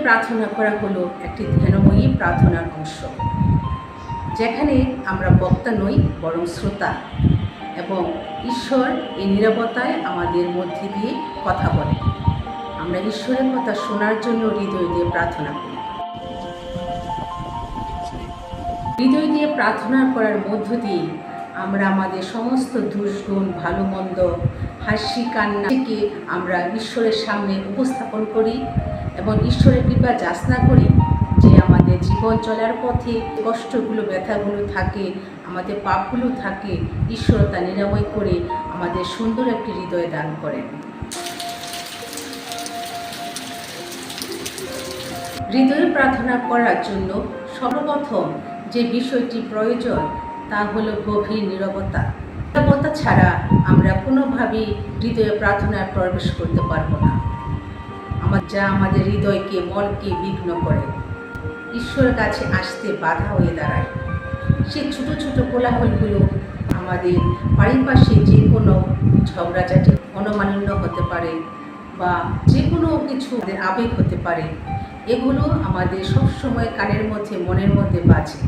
প্রার্থনা করা হলো একটি ধ্যানময়ী প্রার্থনার অংশ, যেখানে আমরা বক্তা নই বরং শ্রোতা, এবং ঈশ্বর এই নীরবতায় আমাদের মধ্যে দিয়ে কথা বলে। আমরা ঈশ্বরের কথা শোনার জন্য হৃদয় দিয়ে প্রার্থনা করি। হৃদয় দিয়ে প্রার্থনা করার মধ্য দিয়ে আমরা আমাদের সমস্ত দুষ্গুণ, ভালো মন্দ, হাসি কান্নাকে আমরা ঈশ্বরের সামনে উপস্থাপন করি এবং ঈশ্বরের কৃপা যাচনা করি যে আমাদের জীবন চলার পথে কষ্টগুলো, ব্যথাগুলো থাকে, আমাদের পাপগুলো থাকে, ঈশ্বর তা নিরাময় করে আমাদের সুন্দর একটি হৃদয় দান করেন। হৃদয়ে প্রার্থনা করার জন্য সর্বপ্রথম যে বিষয়টি প্রয়োজন তা হলো গভীর নীরবতা। নীরবতা ছাড়া আমরা কোনোভাবেই হৃদয়ে প্রার্থনায় প্রবেশ করতে পারবো না। যা আমাদের হৃদয়কে, মনকে বিঘ্ন করে, ঈশ্বরের কাছে আসতে বাধা হয়ে দাঁড়ায়। সেই ছোটো ছোটো কোলাহলগুলো আমাদের পারিপার্শ্বিক যে কোনো ঝগড়াঝাটি, মনোমালিন্য হতে পারে বা যে কোনো কিছু আবেগ হতে পারে, এগুলো আমাদের সবসময় কানের মধ্যে, মনের মধ্যে বাজে।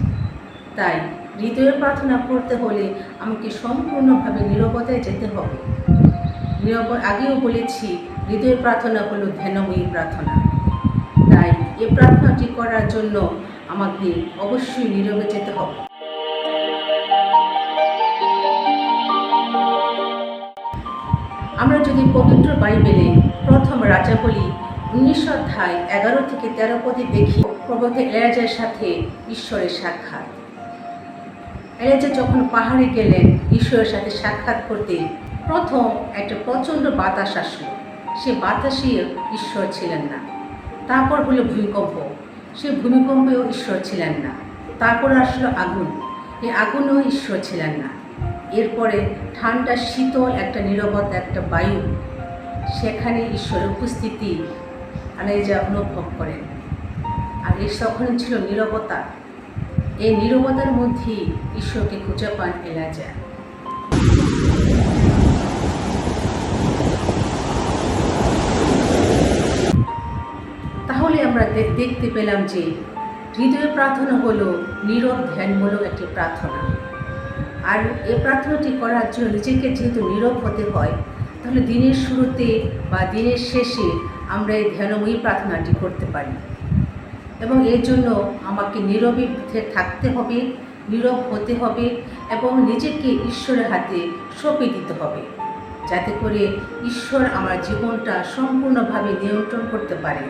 তাই হৃদয়ের প্রার্থনা করতে হলে আমাকে সম্পূর্ণভাবে নীরবতায় যেতে হবে। আগেও বলেছি, হৃদয়ের প্রার্থনা হলো ধ্যানময়ী প্রার্থনা। তাই এই প্রার্থনাটি করার জন্য আমাকে অবশ্যই নীরবে যেতে হবে। আমরা যদি পবিত্র বাইবেলে প্রথম রাজাবলী 19 অধ্যায় 11 থেকে 13 পদে দেখি, প্রভু এলিয়াজার সাথে ঈশ্বরের সাক্ষাৎ। এলিয়াজা যখন পাহাড়ে গেলেন ঈশ্বরের সাথে সাক্ষাৎ করতে, প্রথম একটা প্রচণ্ড বাতাস আসলো। সে বাতাসে ঈশ্বর ছিলেন না। তারপর হলো ভূমিকম্প, সে ভূমিকম্পেও ঈশ্বর ছিলেন না। তারপর আসলো আগুন, এই আগুনেও ঈশ্বর ছিলেন না। এরপরে ঠান্ডা শীতল একটা নীরবতা, একটা বায়ু, সেখানে ঈশ্বরের উপস্থিতি এলিয়াজা অনুভব করেন। আর এই তখন ছিল নীরবতা। এই নীরবতার মধ্যেই ঈশ্বরকে খুঁজে পান এলিয়াজা। তাহলে আমরা দেখতে পেলাম যে হৃদয়ের প্রার্থনা হলো নীরব ধ্যানমূলক একটি প্রার্থনা। আর এই প্রার্থনাটি করার জন্য নিজেকে যেহেতু নীরব হতে হয়, তাহলে দিনের শুরুতে বা দিনের শেষে আমরা এই ধ্যানময়ী প্রার্থনাটি করতে পারি। এবং এর জন্য আমাকে নীরবে থাকতে হবে, নীরব হতে হবে এবং নিজেকে ঈশ্বরের হাতে সঁপে দিতে হবে, যাতে করে ঈশ্বর আমার জীবনটা সম্পূর্ণভাবে নিয়ন্ত্রণ করতে পারে।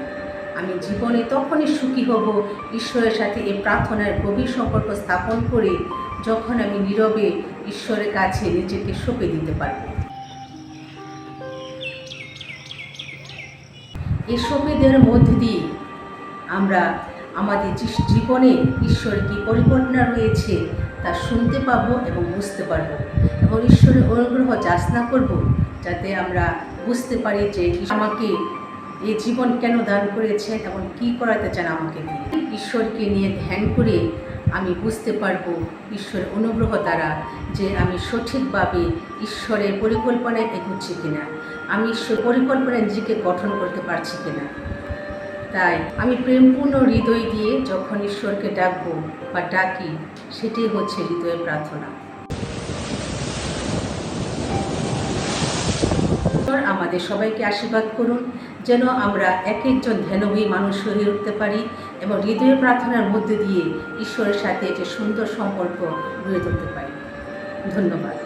আমি জীবনে তখনই সুখী হব ঈশ্বরের সাথে এই প্রার্থনার গভীর সম্পর্ক স্থাপন করে, যখন আমি নীরবে ঈশ্বরের কাছে নিজেকে সঁপে দিতে পারব। এই সঁপে দেওয়ার মধ্যে দিয়ে আমরা আমাদের জীবনে ঈশ্বরের কী পরিকল্পনা রয়েছে তা শুনতে পাবো এবং বুঝতে পারবো, এবং ঈশ্বরের অনুগ্রহ যাচনা করব, যাতে আমরা বুঝতে পারি যে আমাকে এই জীবন কেন দান করেছেন এবং কী করাতে চান আমাকে দিয়ে। ঈশ্বরকে নিয়ে ধ্যান করে আমি বুঝতে পারবো ঈশ্বরের অনুগ্রহ দ্বারা যে আমি সঠিকভাবে ঈশ্বরের পরিকল্পনায় এগোচ্ছি কিনা, আমি ঈশ্বর পরিকল্পনায় নিজেকে গঠন করতে পারছি কিনা। তাই আমি প্রেমপূর্ণ হৃদয় দিয়ে যখন ঈশ্বরকে ডাকবো বা ডাকি, সেটাই হচ্ছে হৃদয়ের প্রার্থনা। আমাদের সবাইকে আশীর্বাদ করুন, যেন আমরা এক একজন ধ্যানময়ী মানুষ হয়ে উঠতে পারি এবং হৃদয়ের প্রার্থনার মধ্যে দিয়ে ঈশ্বরের সাথে একটি সুন্দর সম্পর্ক গড়ে তুলতে পারি। ধন্যবাদ।